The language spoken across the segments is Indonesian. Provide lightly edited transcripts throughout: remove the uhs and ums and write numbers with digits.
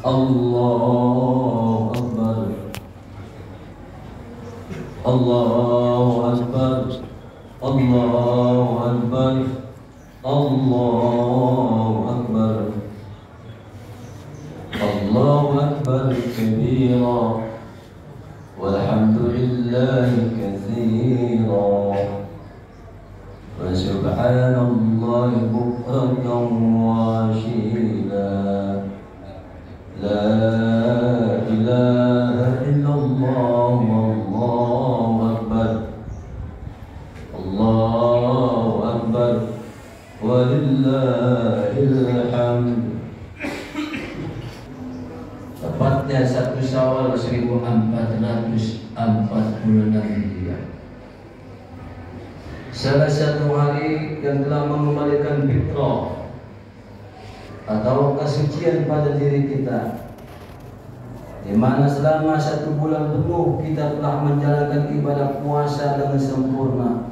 Allahu Akbar. Allahu Akbar. Allahu Akbar. Allahu Akbar. Allahu Akbar kabira walhamdulillahi katsira wa subhanallahi bukratan wa asila. La ilaha illallah wallahu akbar. Allahu akbar walillahil hamd. Tepatnya 1 Syawal 1446 Hijriah. Salah satu hari yang telah mengembalikan fitrah atau kesucian pada diri kita, di mana selama 1 bulan penuh kita telah menjalankan ibadah puasa dengan sempurna.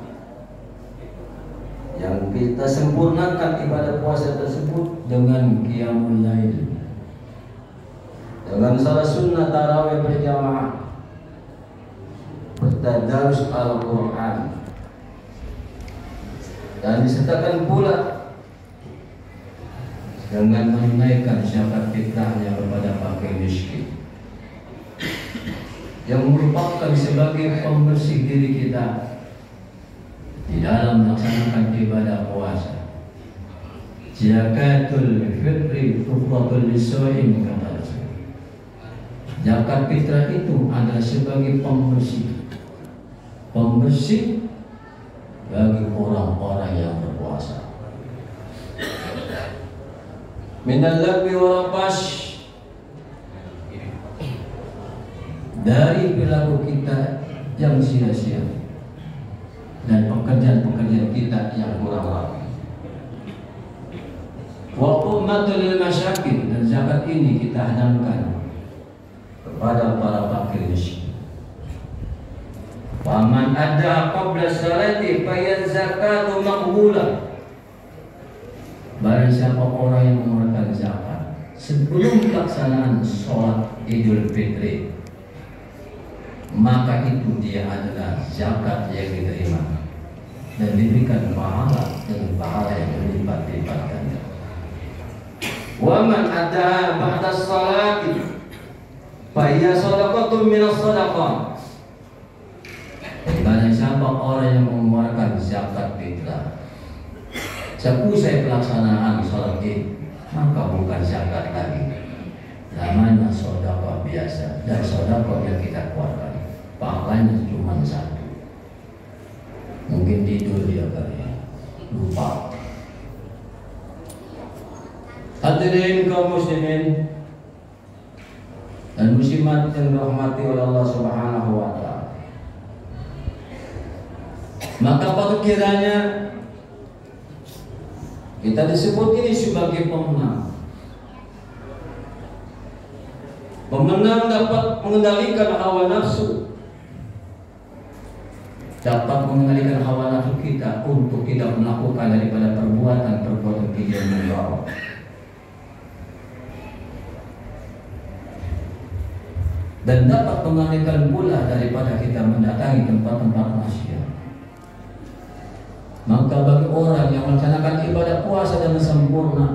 Yang kita sempurnakan ibadah puasa tersebut dengan qiyamul lail, dengan salat sunnah tarawih berjamaah, bertadarus Al-Quran, dan disertakan pula dengan menunaikan zakat fitrahnya kepada fakir miskin, yang merupakan sebagai pembersih diri kita di dalam melaksanakan ibadah puasa. Zakatul fitri tuhratul lisaim, kata Rasul. Zakat fitrah itu adalah sebagai pembersih bagi orang-orang yang berpuasa. Minal lagwi wa rafash, dari perilaku kita yang sia-sia dan pekerjaan-pekerjaan kita yang kurang rapi. Wa qummatul masyakin, dan zakat ini kita hadamkan kepada para fakir miskin. Faman adda qabla salati fa zakatu maqbulah. Barang siapa orang yang mengeluarkan zakat sebelum pelaksanaan sholat Idul Fitri, maka itu dia adalah zakat yang diterima dan diberikan pahala dengan pahala yang berlipat-lipat ganda. Wa man adda ba'da sholati fa hiya shadaqatun min as-shadaqah. Barang siapa orang yang mengeluarkan zakat fitrah seusai pelaksanaan sholat Id, maka bukan zakat lagi, namanya sedekah biasa. Dan sedekah yang kita keluarkan pahalanya cuma 1. Mungkin tidur dia kali, lupa. Hadirin kaum muslimin dan muslimat yang dirahmati oleh Allah Subhanahu wa taala, maka pada kiranya kita disebut ini sebagai pemenang. Pemenang dapat mengendalikan hawa nafsu, dapat mengendalikan hawa nafsu kita untuk tidak melakukan daripada perbuatan yang mudarat, dan dapat mengendalikan pula daripada kita mendatangi tempat-tempat maksiat. Maka bagi orang yang melaksanakan ibadah puasa dengan sempurna,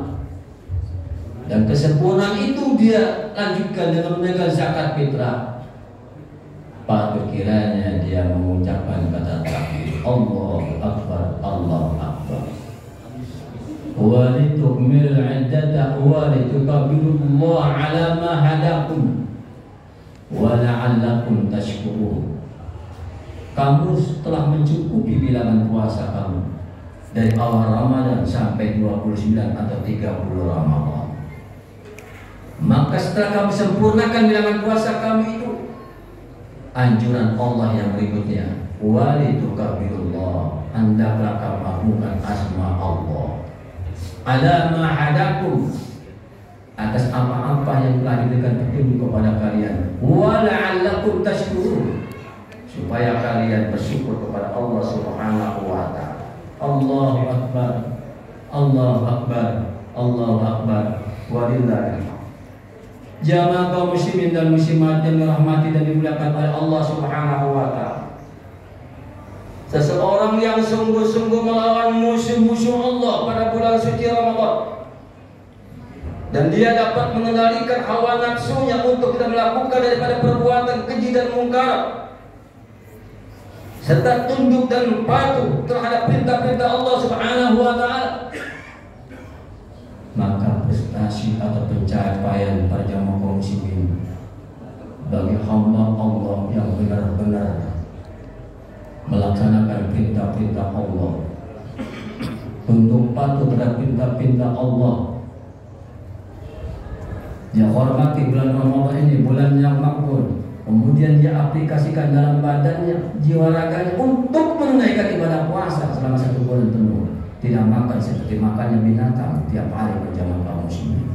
dan kesempurnaan itu dia lanjutkan dengan menunaikan zakat fitrah, patut kiranya dia mengucapkan kata takbir, Allahu Akbar, Allahu Akbar, wa litukmil iddata wa litukabirullah ala ma hadakum wa la'allakum tashkurun. Kamu telah mencukupi bilangan puasa kamu dari awal Ramadan sampai 29 atau 30 Ramadan. Maka setelah kamu sempurnakan bilangan puasa kamu itu, anjuran Allah yang berikutnya, walitukabirullah, hendaklah kamu agungkan asma Allah ala ma hadakum, atas apa-apa yang telah diberikan petunjuk kepada kalian, wa la'allakum tashkurun, supaya kalian bersyukur kepada Allah Subhanahu wa taala. Allahu Akbar, Allahu Akbar, Allahu Akbar, walillahil hamd. Jamaah kaum muslimin dan muslimat yang dirahmati dan dimuliakan oleh Allah Subhanahu wa taala. Seseorang yang sungguh-sungguh melawan musuh-musuh Allah pada bulan suci Ramadan, dan dia dapat mengendalikan hawa nafsunya untuk tidak melakukan daripada perbuatan keji dan mungkar, serta tunduk dan patuh terhadap perintah-perintah Allah Subhanahu wa taala, maka prestasi atau pencapaian para jamaah kaum muslimin bagi hamba Allah yang benar-benar melaksanakan perintah-perintah Allah, untuk patuh terhadap perintah-perintah Allah. Dia hormati bulan Ramadan ini, bulan yang makbul. Kemudian dia aplikasikan dalam badannya, jiwa raganya untuk menunaikan ibadah puasa selama 1 bulan penuh. Tidak makan seperti makannya binatang tiap hari berjamaah kaum muslimin.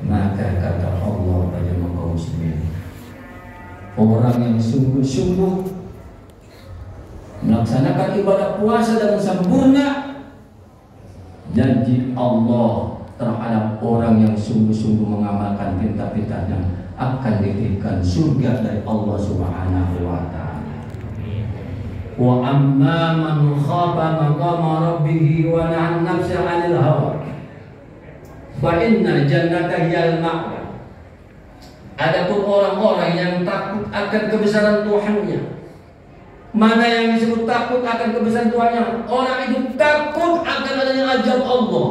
Maka kata Allah berjamaah kaum muslimin, orang yang sungguh-sungguh melaksanakan ibadah puasa dengan sempurna, janji Allah terhadap orang yang sungguh-sungguh mengamalkan perintah-perintahnya akan diberikan surga dari Allah Subhanahu wa taala. Wa amma man khafa maqama rabbih wa nahan nafsa 'anil hawa fa inna jannata hiyal ma'wa. Adapun orang-orang yang takut akan kebesaran Tuhannya. Mana yang disebut takut akan kebesaran Tuhannya? Orang itu takut akan adanya azab Allah.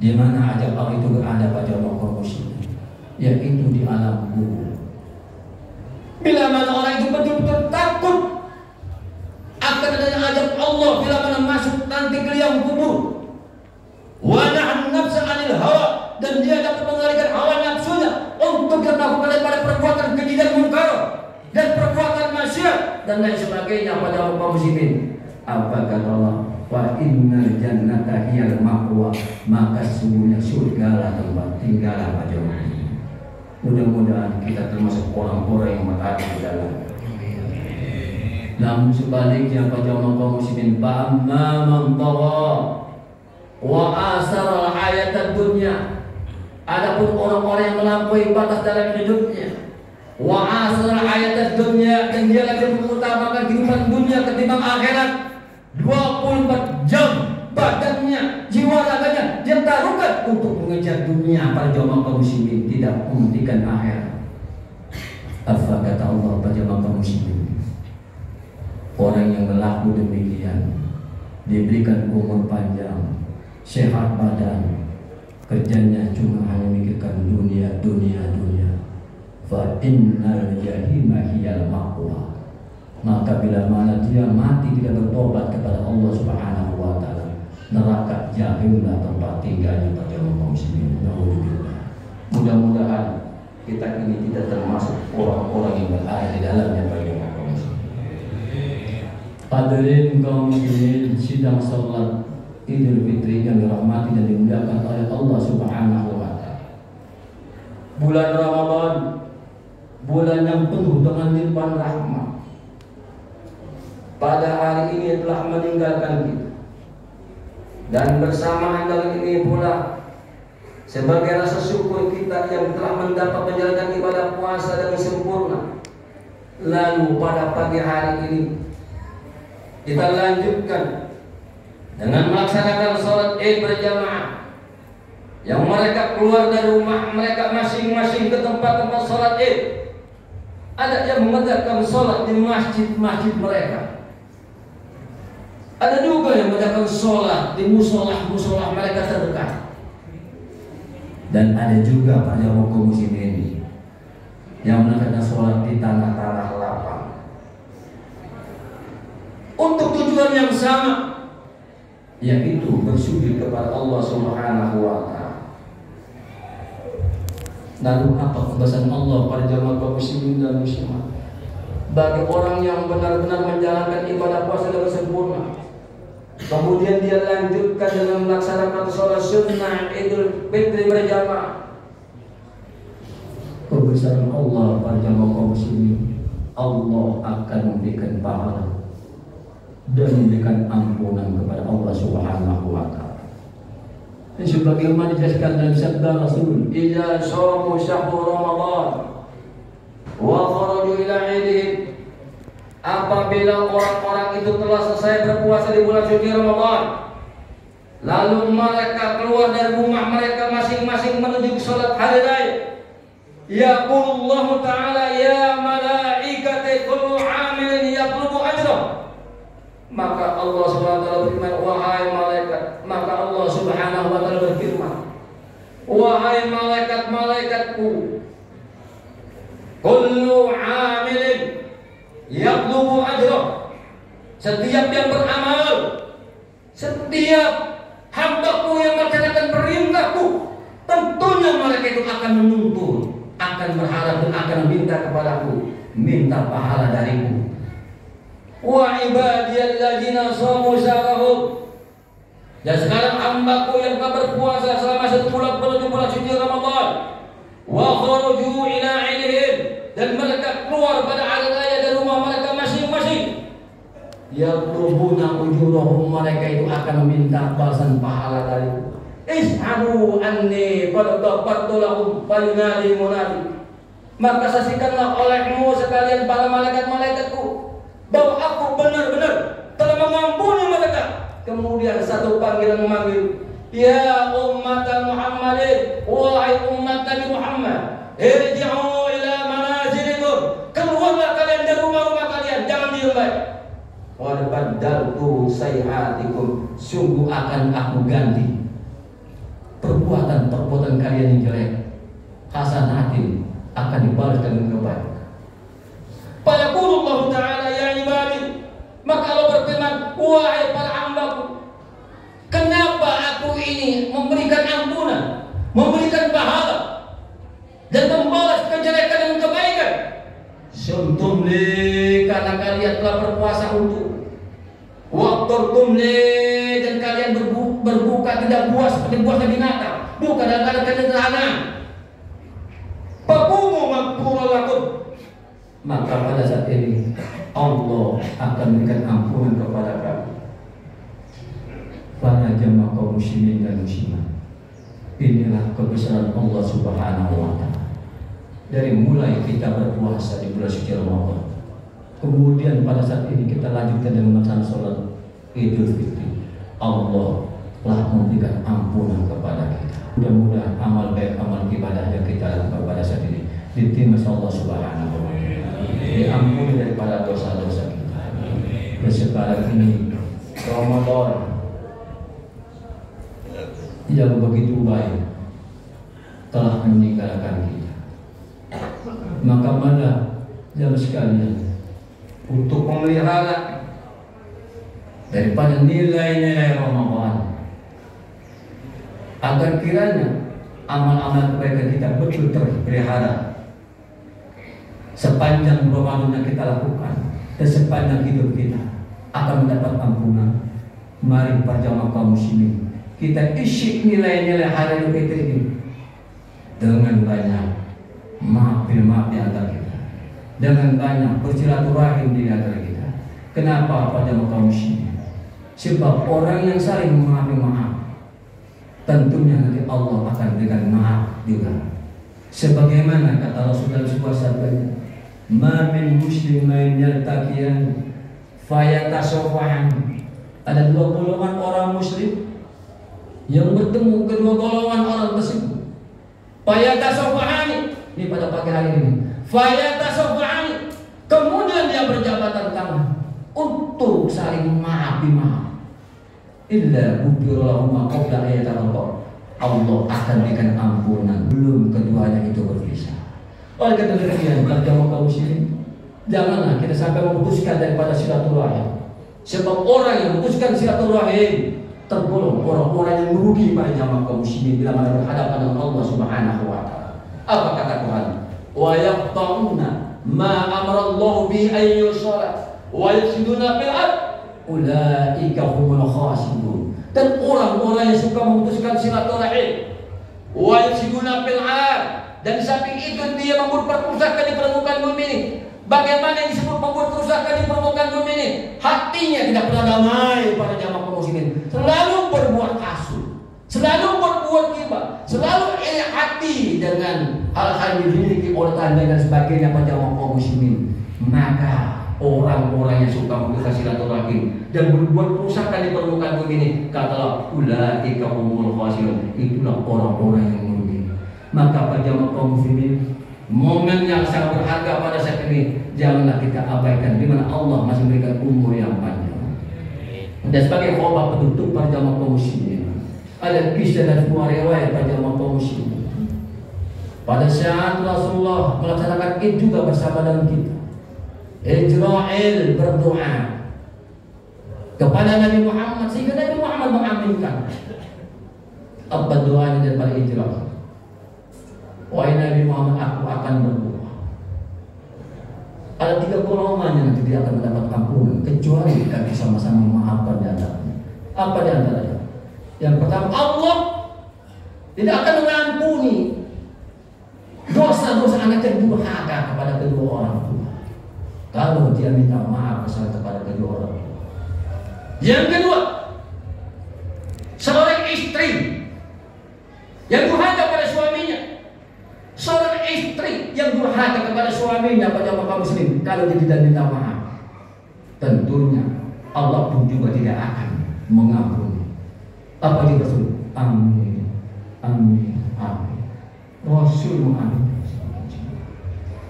Di mana azab Allah itu berada pada orang muslim? Yaitu di alam kubur. Bila mana orang itu betul-betul takut akan adanya azab Allah, bila mana masuk nanti ke liang kubur, wa nahan nafsa 'anil hawa, dan dia dapat mengendalikan hawa nafsunya untuk melakukan daripada perbuatan keji dan mungkar dan perbuatan maksiat dan lain sebagainya pada kaum muslimin. Apa kata Allah? Wa innal jannata hiyal ma'wa, maka sesungguhnya surga lah tempat tinggal pada muslimin. Mudah-mudahan kita termasuk orang-orang yang berada di dalam. Namun sebaliknya pada kaum muslimin, fa'amma man tagha wa asara al-hayatad dunya, adapun orang-orang yang melampaui batas dalam hidupnya, wa asal ayat dunia, dan dia lagi mengutamakan kehidupan dunia ketimbang akhirat, 24 jam badannya, jiwa raganya dia taruhkan untuk mengejar dunia. Para jamaah kaum muslimin tidak mementingkan akhirat. Apa kata Allah pada jamaah kaum muslimin? Orang yang berlaku demikian diberikan umur panjang, sehat badan, kerjanya cuma hanya memikirkan dunia, dunia, dunia. Fa innal jahima hiyal ma'wa, maka bila mana dia mati tidak bertobat kepada Allah Subhanahu wa taala, neraka jahimlah tempat tinggalnya pada kaum muslimin. Mudah-mudahan kita ini tidak termasuk orang-orang yang berada di dalamnya bagi kaum muslimin. Hadirin kaum muslimin, sidang salat Idul Fitri yang dirahmati dan dimuliakan oleh Allah Subhanahu wa taala. Bulan Ramadan, bulan yang penuh dengan limpahan rahmat, pada hari ini telah meninggalkan kita, dan bersamaan dengan ini pula sebagai rasa syukur kita yang telah mendapat menjalankan ibadah puasa dengan sempurna. Lalu pada pagi hari ini kita lanjutkan dengan melaksanakan sholat Id berjamaah, yang mereka keluar dari rumah mereka masing-masing ke tempat-tempat sholat Id. Ada yang mengerjakan sholat di masjid-masjid mereka, ada juga yang mengerjakan sholat di musolah-musolah mereka terdekat, dan ada juga para jamaah kaum muslimin yang melakukan sholat di tanah-tanah lapang untuk tujuan yang sama, yaitu bersujud kepada Allah Subhanahu wa taala. Lalu apa pembahasan Allah pada jamaah kaum muslimin dan muslimat bagi orang yang benar-benar menjalankan ibadah puasa dengan sempurna, kemudian dia lanjutkan dengan melaksanakan sholat sunnah Idul Fitri berjamaah? Kebesaran Allah pada jamaah kaum muslimin, Allah akan memberikan pahala dan memberikan ampunan kepada Allah Subhanahu wa taala. sebagaimana dijelaskan dalam sabda Rasul, "Idza shamu syahrul Ramadan wa kharaju ila 'idihim." Apabila orang-orang itu telah selesai berpuasa di bulan suci Ramadan, lalu mereka keluar dari rumah mereka masing-masing menuju salat hari raya, yaqulullahu ta'ala ya malaikati kullu 'amilin yatlubu ajrah. Maka Allah Subhanahu wa taala berfirman, wahai malaikat, maka Allah Subhanahu wa taala berfirman, wahai malaikat-malaikatku, kullu 'amilin yatlubu ajrah. Setiap yang beramal, setiap hambaku yang melaksanakan perintahku, tentunya mereka itu akan menuntut, akan berharap dan akan meminta kepadaku, minta pahala dariku. Wa ibadiyalladzina shamu syarahum. Dan sekarang hambaku yang telah berpuasa selama 1 bulan menuju bulan suci Ramadan, wa kharaju ila 'idihim, dan mereka keluar pada hari raya dari rumah mereka masing-masing, yatlubuna ujurahum, mereka itu akan meminta balasan pahala dariku. Ishadu anni qad ghafartu lahum fayunadi munadi. Maka saksikanlah olehmu sekalian para malaikat-malaikatku bahwa aku benar-benar telah mengampuni mereka. Kemudian satu panggilan memanggil, ya umat Muhammadin, wahai umat Nabi Muhammad, irji'u ila manazilikum, keluarlah kalian dari rumah-rumah kalian, jangan diem baik. Wa baddaltu sayyi'atikum, sungguh akan aku ganti perbuatan kalian yang jelek, hasanatin, akan dibalas dengan kebaikan. Fayaqulullahu ta'ala ya ibadi, maka Allah berfirman, wahai para hambaku, kenapa aku ini memberikan ampunan, memberikan pahala dan membalas kejelekan dengan kebaikan? Suntum li, karena kalian telah berpuasa untuk, waqtartum li, dan kalian berbuka tidak puas seperti puasa binatang, bukan dalam keadaan sederhana. Faqumu maghfurun lakum, maka pada saat ini Allah akan memberikan ampunan kepada kamu. Para jamaah kaum muslimin dan muslimat, inilah kebesaran Allah Subhanahu wa taala. Dari mulai kita berpuasa di bulan suci Ramadan, kemudian pada saat ini kita lanjutkan dengan melaksanakan sholat Idul Fitri, Allah telah memberikan ampunan kepada kita. Mudah-mudahan amal baik, amal ibadah yang kita lakukan pada saat ini diterima Allah Subhanahu wa taala, diampuni daripada dosa-dosa kita. Dan sekarang ini Ramadan yang begitu baik telah meninggalkan kita. Maka mana jamaah sekalian, untuk memelihara daripada nilai-nilai Ramadan, agar kiranya amal-amal kebaikan kita betul terpelihara sepanjang Ramadan yang kita lakukan dan sepanjang hidup kita akan mendapat ampunan. Mari para jamaah kaum muslimin, kita isi nilai-nilai hari Idul Fitri ini dengan banyak maaf di antara kita, dengan banyak bersilaturahim di antara kita. Kenapa pada kaum muslimin? Sebab orang yang saling maaf, tentunya nanti Allah akan berikan maaf juga. Sebagaimana kata Rasulullah sebuah sabdanya, ma min muslimin yaltaqiyan fayatasawwahan. Ada 2 golongan orang muslim yang bertemu, kedua golongan orang tersebut, fayatasawwahani, ini pada pagi hari ini, fayatasawwahani, kemudian dia berjabatan tangan untuk saling maaf. Illa ghufiralahum qabla ayatul, Allah akan berikan ampunan belum keduanya itu berpisah. Oleh karena demikian, para jamaah kaum muslimin, janganlah kita sampai memutuskan daripada silaturahim. Sebab orang yang memutuskan silaturahim tergolong orang-orang yang merugi pada jamaah kaum muslimin bila mana berhadapan dengan Allah Subhanahu wa taala. Apa kata Tuhan? Wa yaqta'una ma amara Allah bi ayyusala wa yufsiduna fil ard ulaika humul khasirun. Dan orang-orang yang suka memutuskan silaturahim wa yufsiduna fil ard, dan samping itu dia membuat perusakan di permukaan bumi ini. Bagaimana yang disebut membuat kerusakan di permukaan bumi ini? Hatinya tidak pernah damai pada jamaah kaum muslimin. Selalu berbuat kasar, selalu berbuat dengan hal-hal yang dimiliki oleh tanda dan sebagainya pada kaum muslimin, maka orang-orang yang suka membuka silaturahim dan berbuat kerusakan di permukaan bumi ini, katalah ulaika humul khasirun, itulah orang-orang yang merugi. Maka pada kaum muslimin, momen yang sangat berharga pada saat ini janganlah kita abaikan, di mana Allah masih memberikan umur yang panjang. Dan sebagai khotbah penutup pada kaum muslimin, ada kisah dan sebuah riwayat pada kaum muslimin. Pada saat Rasulullah melaksanakan Id juga bersama dengan kita, Israel berdoa kepada Nabi Muhammad sehingga Nabi Muhammad mengaminkan. Apa doanya daripada Israel? Wahai Nabi Muhammad, aku akan berdoa. Ada 3 golongan yang nanti dia akan mendapat ampunan kecuali kami sama-sama memaafkan di antaranya. Apa di antaranya? Yang pertama, Allah tidak akan mengampuni dosa-dosa anak yang durhaka kepada kedua orang tua kalau dia minta maaf kepada kedua orang tua. Yang kedua, seorang istri yang durhaka pada suaminya, seorang istri yang durhaka kepada suaminya pada kaum muslim, kalau dia tidak minta maaf, tentunya Allah pun juga tidak akan mengampuni. Apa dia Rasul? Amin, amin, amin. Rasul mengamin.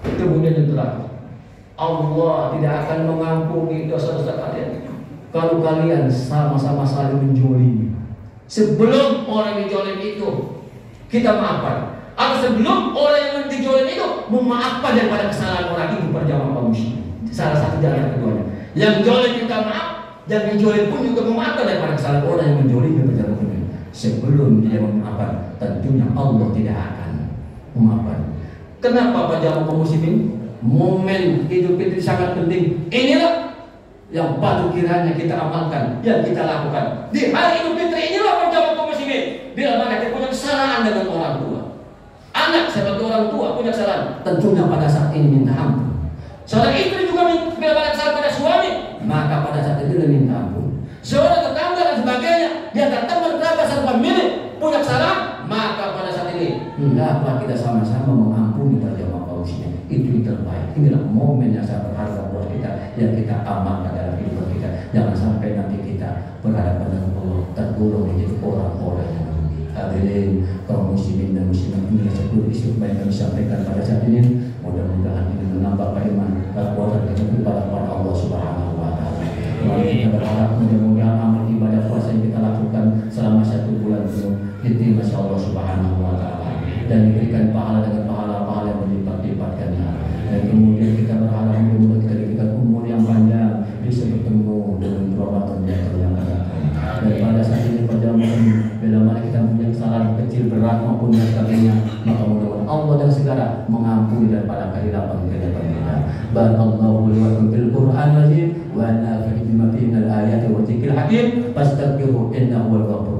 Kemudian yang terakhir, Allah tidak akan mengampuni dosa-dosa kalian kalau kalian sama-sama saling menjolimi. Sebelum orang dijolim itu kita maafkan, atau sebelum orang yang dijolim itu memaafkan daripada kesalahan orang itu berjamaah kaum muslimin. Salah satu jalan keduanya. Yang jolim kita maaf, dan dijolim pun juga memaafkan daripada kesalahan orang yang menjolim berjamaah kaum muslimin. Sebelum dia memaafkan, tentunya Allah tidak akan memaafkan. Kenapa pada kaum muslimin? Momen Idul Fitri sangat penting. Inilah yang patut kiranya kita amalkan, yang kita lakukan di hari Idul Fitri. Inilah pada kaum muslimin. Bila mana kita punya kesalahan dengan orang tua, anak sebagai orang tua punya kesalahan, tentunya pada saat ini minta ampun. Seorang istri juga bila mana kesalahan pada suami, maka pada saat itu minta ampun. Seorang tetangga dan sebagainya, dia teman kerabat serta pemilik punya kesalahan, maka pada saat ini hendaklah kita sama-sama mengampuni berjamaah kaum muslimin. Itu yang terbaik. Inilah momen yang sangat berharga buat kita, yang kita amalkan dalam hidup kita. Jangan sampai nanti kita berhadapan dengan Allah tergolong menjadi orang-orang yang merugi. Hadirin kaum muslimin dan muslimat, inilah 10 isu yang kami sampaikan pada saat ini. Mudah-mudahan ini menambah iman kekuatan kita kepada Allah Subhanahu wa taala. Mari kita berharap mudah-mudahan amal ibadah puasa yang kita lakukan selama 1 bulan penuh diterima oleh Allah Subhanahu wa taala dan diberikan pahala dengan pahala-pahala yang berlipat-lipatkannya. Dan kemudian kita berharap mudah-mudahan kita diberikan umur yang panjang, bisa bertemu dengan Ramadan yang akan datang. Dan pada saat ini pada momen bila mana kita punya kesalahan kecil, berat maupun yang sebagainya, maka mudah-mudahan Allah dan segala mengampuni daripada kehilapan-kehilapan kita. Barakallahu li wa lakum fil Qur'anil azim wa nafa'ani bima fihi minal ayati wa dzikril hakim fastaghfiruhu innahu huwal ghafurur